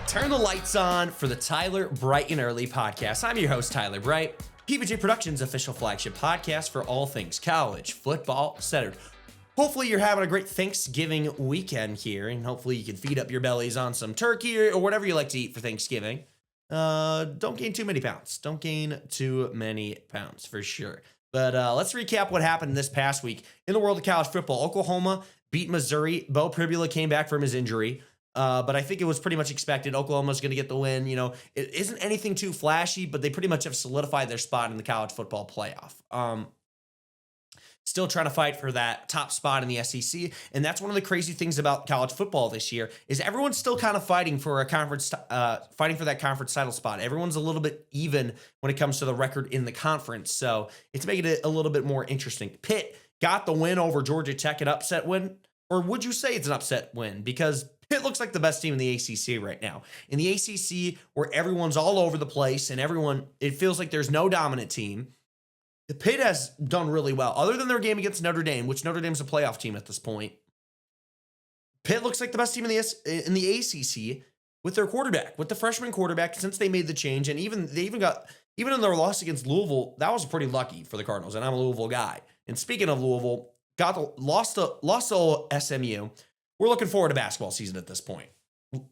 Turn the lights on for the Tyler Bright and Early podcast. I'm your host, Tyler Bright, PBJ Productions' official flagship podcast for all things college football centered. Hopefully you're having a great Thanksgiving weekend here, and hopefully you can feed up your bellies on some turkey or whatever you like to eat for Thanksgiving. Don't gain too many pounds. Don't gain too many pounds for sure. But let's recap what happened this past week in the world of college football. Oklahoma beat Missouri. Bo Pribula came back from his injury. But I think it was pretty much expected. Oklahoma's going to get the win. You know, it isn't anything too flashy, but they pretty much have solidified their spot in the college football playoff. Still trying to fight for that top spot in the SEC. And that's one of the crazy things about college football this year is everyone's still kind of fighting for a conference, fighting for that conference title spot. Everyone's a little bit even when it comes to the record in the conference. So it's making it a little bit more interesting. Pitt got the win over Georgia Tech, an upset win. Or would you say it's an upset win? Because Pitt looks like the best team in the ACC right now. In the ACC, where everyone's all over the place and it feels like there's no dominant team, the Pitt has done really well. Other than their game against Notre Dame, which Notre Dame's a playoff team at this point, Pitt looks like the best team in the ACC with their quarterback, with the freshman quarterback since they made the change. And even in their loss against Louisville, that was pretty lucky for the Cardinals. And I'm a Louisville guy. And speaking of Louisville, lost to SMU. We're looking forward to basketball season at this point.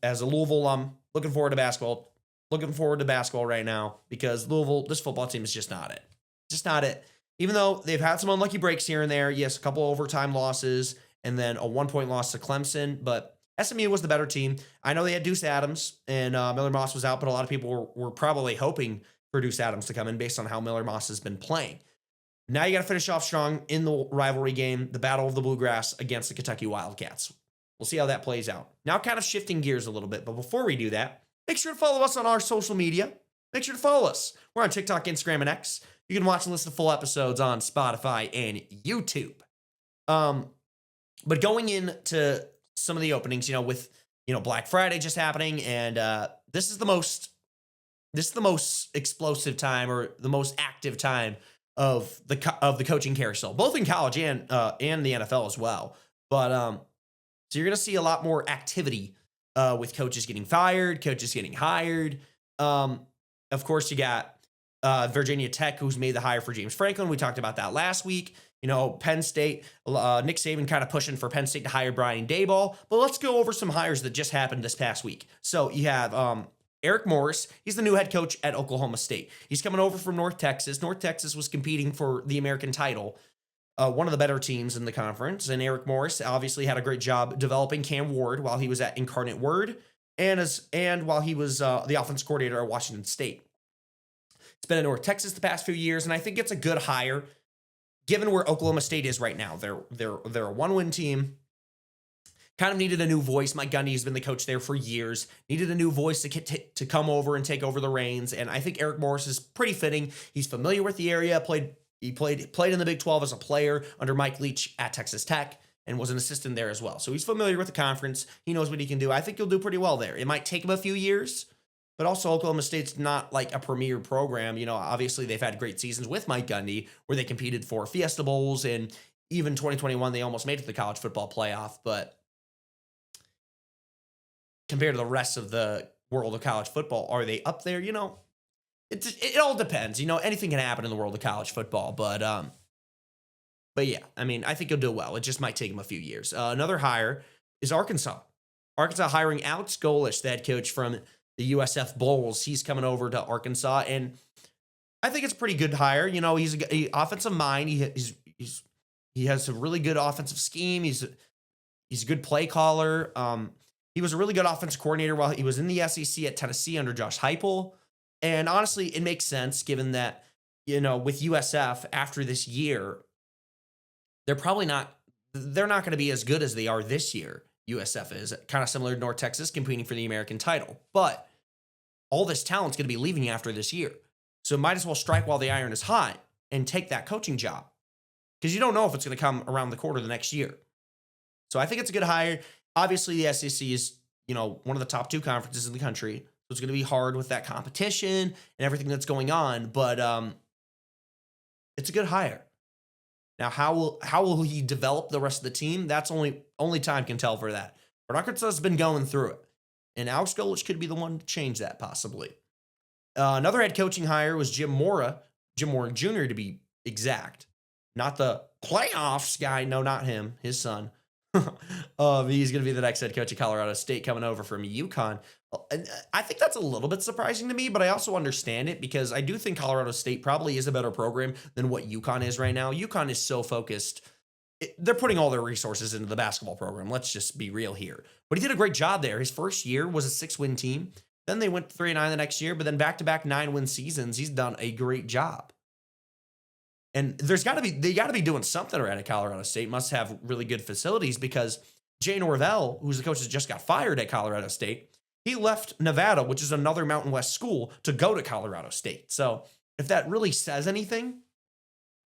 As a Louisville alum, looking forward to basketball. Looking forward to basketball right now because Louisville, this football team is just not it. Just not it. Even though they've had some unlucky breaks here and there. Yes, a couple overtime losses and then a 1-point loss to Clemson. But SMU was the better team. I know they had Deuce Adams and Miller Moss was out, but a lot of people were probably hoping for Deuce Adams to come in based on how Miller Moss has been playing. Now you got to finish off strong in the rivalry game, the Battle of the Bluegrass against the Kentucky Wildcats. We'll see how that plays out. Now kind of shifting gears a little bit, but before we do that, make sure to follow us on our social media. Make sure to follow us. We're on TikTok, Instagram, and X. You can watch and listen to full episodes on Spotify and YouTube. But going into some of the openings, with Black Friday just happening, and this is the most explosive time or the most active time of the coaching carousel, both in college and the NFL as well. But so you're going to see a lot more activity with coaches getting fired, coaches getting hired. Of course, you got Virginia Tech, who's made the hire for James Franklin. We talked about that last week. Penn State, Nick Saban kind of pushing for Penn State to hire Brian Daboll. But let's go over some hires that just happened this past week. So you have Eric Morris. He's the new head coach at Oklahoma State. He's coming over from North Texas. North Texas was competing for the American title. One of the better teams in the conference. And Eric Morris obviously had a great job developing Cam Ward while he was at Incarnate Word and while he was the offense coordinator at Washington State. It's been in North Texas the past few years, and I think it's a good hire given where Oklahoma State is right now. They're a one-win team. Kind of needed a new voice. Mike Gundy has been the coach there for years. Needed a new voice to come over and take over the reins, and I think Eric Morris is pretty fitting. He's familiar with the area, He played in the Big 12 as a player under Mike Leach at Texas Tech and was an assistant there as well. So he's familiar with the conference. He knows what he can do. I think he'll do pretty well there. It might take him a few years, but also Oklahoma State's not like a premier program. Obviously they've had great seasons with Mike Gundy where they competed for Fiesta Bowls, and even 2021 they almost made it to the college football playoff. But compared to the rest of the world of college football, are they up there? It all depends. Anything can happen in the world of college football. But yeah, I think he'll do well. It just might take him a few years. Another hire is Arkansas. Arkansas hiring Alex Golesh, the head coach from the USF Bulls. He's coming over to Arkansas, and I think it's a pretty good hire. He's an offensive mind. He has a really good offensive scheme. He's a good play caller. He was a really good offensive coordinator while he was in the SEC at Tennessee under Josh Heupel. And honestly, it makes sense given that, with USF after this year, they're not going to be as good as they are this year. USF is kind of similar to North Texas competing for the American title, but all this talent's going to be leaving after this year. So might as well strike while the iron is hot and take that coaching job because you don't know if it's going to come around the corner the next year. So I think it's a good hire. Obviously, the SEC is, one of the top two conferences in the country. So it's going to be hard with that competition and everything that's going on, but it's a good hire. Now, how will he develop the rest of the team? That's only time can tell for that. But Arkansas has been going through it. And Alex Golich could be the one to change that possibly. Another head coaching hire was Jim Mora Jr. to be exact. Not the playoffs guy. No, not him. His son. He's going to be the next head coach of Colorado State coming over from UConn. And I think that's a little bit surprising to me, but I also understand it because I do think Colorado State probably is a better program than what UConn is right now. UConn is so focused. They're putting all their resources into the basketball program. Let's just be real here. But he did a great job there. His first year was a 6-win team. Then they went 3-9 the next year, but then back-to-back 9-win seasons. He's done a great job. And they got to be doing something around at Colorado State. Must have really good facilities because Jay Norvell, who's the coach that just got fired at Colorado State, he left Nevada, which is another Mountain West school, to go to Colorado State. So if that really says anything,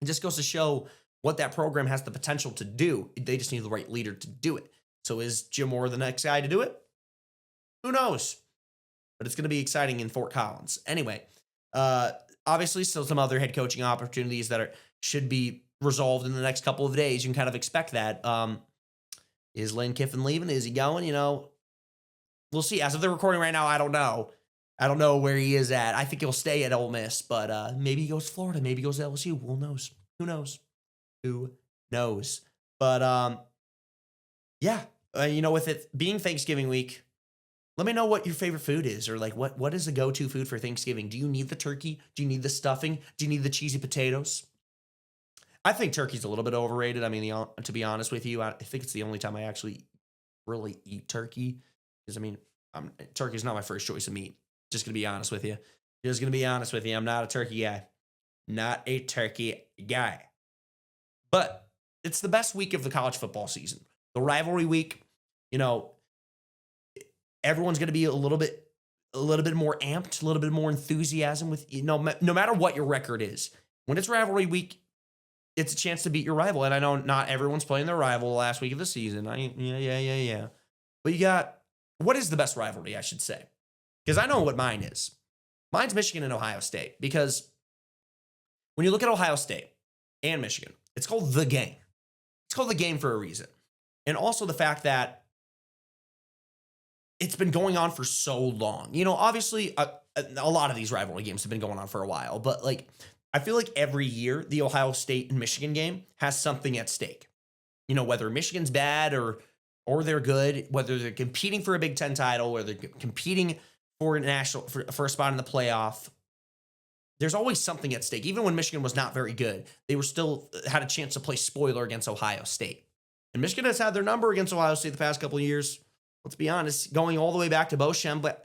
it just goes to show what that program has the potential to do. They just need the right leader to do it. So is Jim Moore the next guy to do it? Who knows? But it's going to be exciting in Fort Collins. Anyway, obviously still some other head coaching opportunities that should be resolved in the next couple of days. You can kind of expect that. Is Lane Kiffin leaving? Is he going? We'll see. As of the recording right now, I don't know. I don't know where he is at. I think he'll stay at Ole Miss, but maybe he goes to Florida. Maybe he goes to LSU. Who knows? Who knows? Who knows? But yeah, with it being Thanksgiving week, let me know what your favorite food is, or like what is the go-to food for Thanksgiving? Do you need the turkey? Do you need the stuffing? Do you need the cheesy potatoes? I think turkey's a little bit overrated. I mean, to be honest with you, I think it's the only time I actually really eat turkey. Because turkey's not my first choice of meat. Just gonna be honest with you. I'm not a turkey guy. Not a turkey guy. But it's the best week of the college football season. The rivalry week, everyone's going to be a little bit more amped, a little bit more enthusiasm with, no matter what your record is. When it's rivalry week, it's a chance to beat your rival. And I know not everyone's playing their rival the last week of the season. Yeah. But what is the best rivalry, I should say? Because I know what mine is. Mine's Michigan and Ohio State. Because when you look at Ohio State and Michigan, it's called the game. It's called the game for a reason. And also the fact that it's been going on for so long. Obviously, a lot of these rivalry games have been going on for a while. But, I feel like every year, the Ohio State and Michigan game has something at stake. Whether Michigan's bad or they're good, whether they're competing for a Big Ten title, or they're competing for for a spot in the playoff. There's always something at stake. Even when Michigan was not very good, they were still had a chance to play spoiler against Ohio State. And Michigan has had their number against Ohio State the past couple of years. Let's be honest, going all the way back to Bo Schembechler.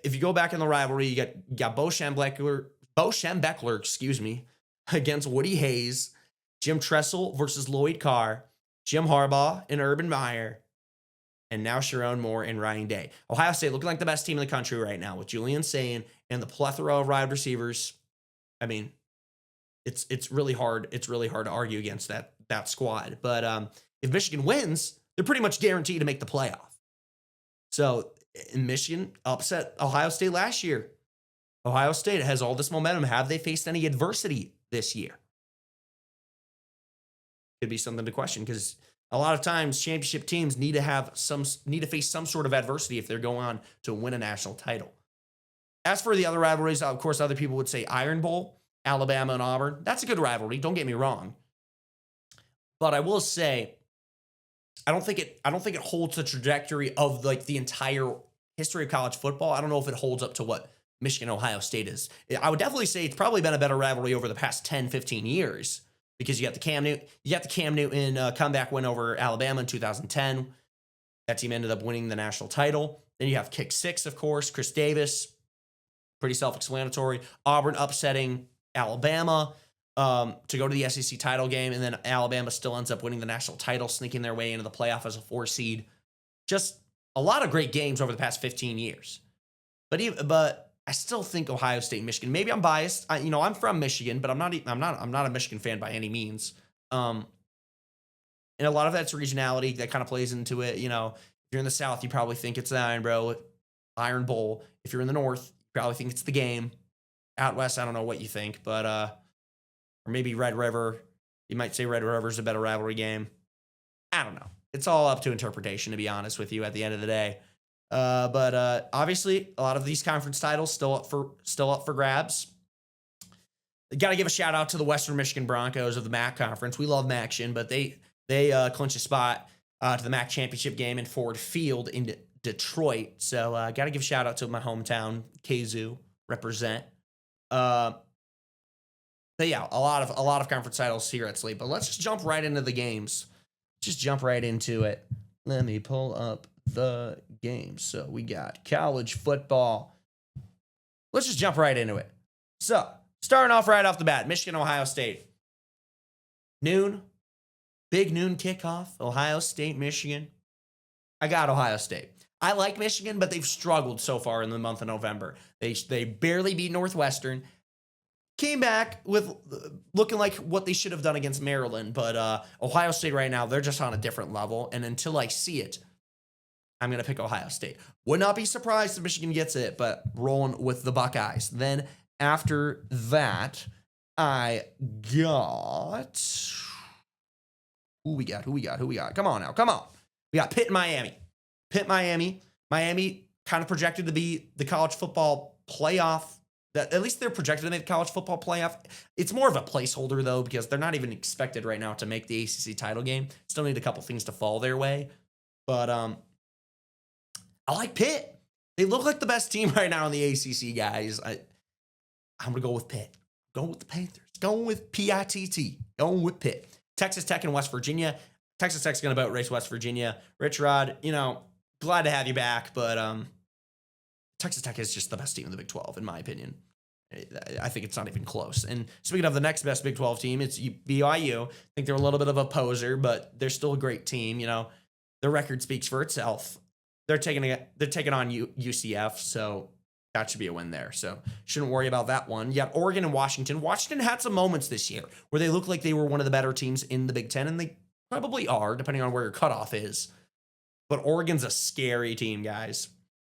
If you go back in the rivalry, you got Bo Schembechler, against Woody Hayes, Jim Tressel versus Lloyd Carr, Jim Harbaugh and Urban Meyer, and now Sharon Moore and Ryan Day. Ohio State looking like the best team in the country right now with Julian Sayin and the plethora of wide receivers. I mean, it's really hard. It's really hard to argue against that squad. But if Michigan wins, they're pretty much guaranteed to make the playoff. So Michigan upset Ohio State last year. Ohio State has all this momentum. Have they faced any adversity this year? Could be something to question, because a lot of times championship teams need to face some sort of adversity if they're going on to win a national title. As for the other rivalries, of course, other people would say Iron Bowl, Alabama and Auburn. That's a good rivalry. Don't get me wrong. But I will say, I don't think it holds the trajectory of the entire history of college football. I don't know if it holds up to what Michigan Ohio State is. I would definitely say it's probably been a better rivalry over the past 10, 15 years, because you got the Cam Newton comeback win over Alabama in 2010. That team ended up winning the national title. Then you have Kick Six, of course, Chris Davis. Pretty self-explanatory. Auburn upsetting Alabama to go to the SEC title game, and then Alabama still ends up winning the national title, sneaking their way into the playoff as a 4 seed. Just a lot of great games over the past 15 years. But I still think Ohio State, Michigan. Maybe I'm biased. I'm from Michigan, but I'm not a Michigan fan by any means. And a lot of that's regionality that kind of plays into it. If you're in the South, you probably think it's the Iron Bowl. If you're in the North, you probably think it's the game. Out West, I don't know what you think, but or maybe Red River. You might say Red River's a better rivalry game. I don't know. It's all up to interpretation, to be honest with you, at the end of the day. But obviously, a lot of these conference titles still up for grabs. Got to give a shout out to the Western Michigan Broncos of the MAC conference. We love MACtion, but they clinch a spot to the MAC championship game in Ford Field in Detroit. So got to give a shout out to my hometown, KZoo, represent. But yeah, a lot of conference titles here at Slate. But let's just jump right into the games. Just jump right into it. Let me pull up the games. So we got college football. Let's just jump right into it. So starting off right off the bat, Michigan, Ohio State. Noon. Big noon kickoff. Ohio State, Michigan. I got Ohio State. I like Michigan, but they've struggled so far in the month of November. They barely beat Northwestern. Came back with looking like what they should have done against Maryland. But Ohio State right now, they're just on a different level. And until I see it, I'm going to pick Ohio State. Would not be surprised if Michigan gets it, but rolling with the Buckeyes. Then after that, I got... Who we got? Come on now. Come on. We got Pitt and Miami. Miami kind of projected to be the college football playoff. At least they're projected to make the college football playoff. It's more of a placeholder, though, because they're not even expected right now to make the ACC title game. Still need a couple things to fall their way. But I like Pitt. They look like the best team right now in the ACC, guys. I'm going to go with Pitt. Going with the Panthers. Going with PITT. Going with Pitt. Texas Tech and West Virginia. Texas Tech's going to boat race West Virginia. Rich Rod, glad to have you back, but Texas Tech is just the best team in the Big 12, in my opinion. I think it's not even close. And speaking of the next best Big 12 team, it's BYU. I think they're a little bit of a poser, but they're still a great team. Their record speaks for itself. They're taking on UCF, so that should be a win there. So shouldn't worry about that one. You got Oregon and Washington. Washington had some moments this year where they looked like they were one of the better teams in the Big 10, and they probably are, depending on where your cutoff is. But Oregon's a scary team, guys.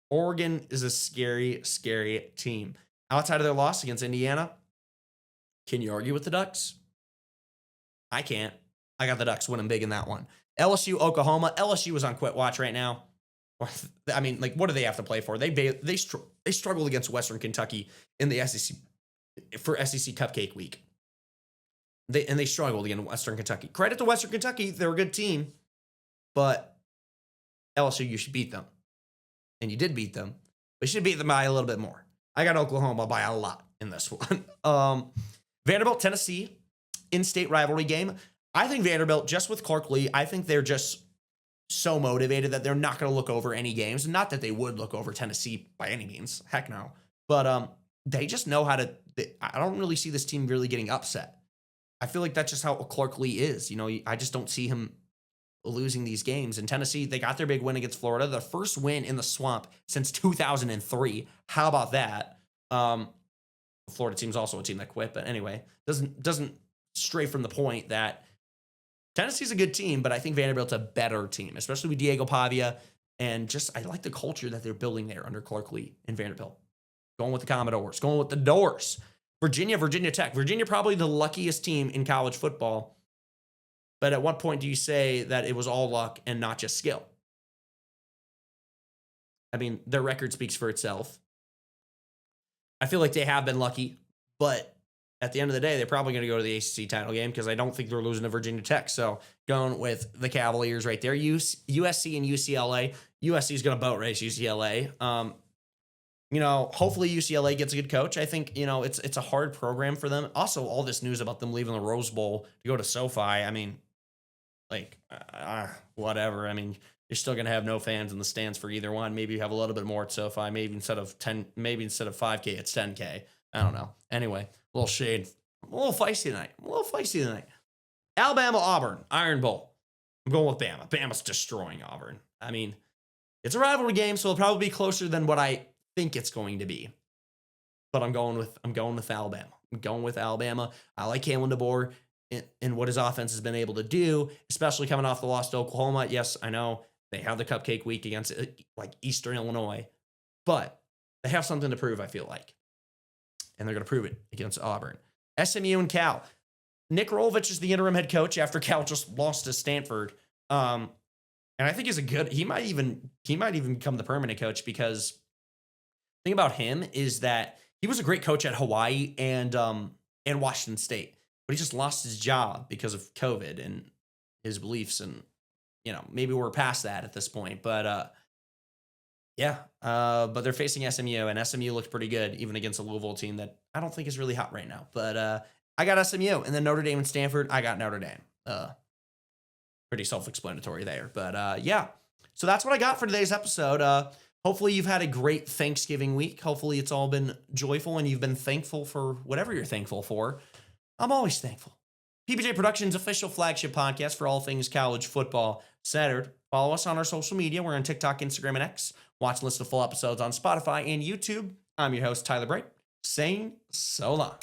Oregon is a scary, scary team. Outside of their loss against Indiana, can you argue with the Ducks? I can't. I got the Ducks winning big in that one. LSU, Oklahoma. LSU is on quit watch right now. I mean, what do they have to play for? They struggled against Western Kentucky in the SEC for SEC Cupcake Week. They struggled against Western Kentucky. Credit to Western Kentucky, they're a good team, but LSU, you should beat them, and you did beat them. But you should beat them by a little bit more. I got Oklahoma by a lot in this one. Vanderbilt, Tennessee, in-state rivalry game. I think Vanderbilt, just with Clark Lee, I think they're just so motivated that they're not going to look over any games. Not that they would look over Tennessee by any means. Heck no. But they just know how to... I don't really see this team really getting upset. I feel like that's just how Clark Lee is. I just don't see him losing these games. In Tennessee, they got their big win against Florida. The first win in the swamp since 2003. How about that? Florida team's also a team that quit. But anyway, doesn't stray from the point that Tennessee's a good team, but I think Vanderbilt's a better team, especially with Diego Pavia. And just, I like the culture that they're building there under Clark Lee and Vanderbilt. Going with the Commodores, going with the Doors. Virginia Tech. Virginia probably the luckiest team in college football. But at what point do you say that it was all luck and not just skill? I mean, their record speaks for itself. I feel like they have been lucky, but at the end of the day, they're probably going to go to the ACC title game because I don't think they're losing to Virginia Tech. So going with the Cavaliers right there. USC and UCLA. USC is going to boat race UCLA. Hopefully UCLA gets a good coach. I think, it's a hard program for them. Also, all this news about them leaving the Rose Bowl to go to SoFi. I mean, whatever. I mean, you're still going to have no fans in the stands for either one. Maybe you have a little bit more at SoFi. Maybe instead of 5K, it's 10K. I don't know. Anyway, a little shade. A little feisty tonight. Alabama, Auburn, Iron Bowl. I'm going with Bama. Bama's destroying Auburn. I mean, it's a rivalry game, so it'll probably be closer than what I think it's going to be. But I'm going with Alabama. I'm going with Alabama. I like Kalen DeBoer and what his offense has been able to do, especially coming off the loss to Oklahoma. Yes, I know they have the Cupcake Week against Eastern Illinois, but they have something to prove, I feel like. And they're going to prove it against Auburn. SMU and Cal. Nick Rolovich is the interim head coach after Cal just lost to Stanford. And And I think he's a good, he might even become the permanent coach, because the thing about him is that he was a great coach at Hawaii and Washington State, but he just lost his job because of COVID and his beliefs. And, maybe we're past that at this point, but yeah. But they're facing SMU, and SMU looked pretty good even against a Louisville team that I don't think is really hot right now. But I got SMU, and then Notre Dame and Stanford, I got Notre Dame. Pretty self-explanatory there. But yeah, so that's what I got for today's episode. Hopefully you've had a great Thanksgiving week. Hopefully it's all been joyful and you've been thankful for whatever you're thankful for. I'm always thankful. PBJ Productions' official flagship podcast for all things college football centered. Follow us on our social media. We're on TikTok, Instagram, and X. Watch and listen to full episodes on Spotify and YouTube. I'm your host, Tyler Bright, saying so long.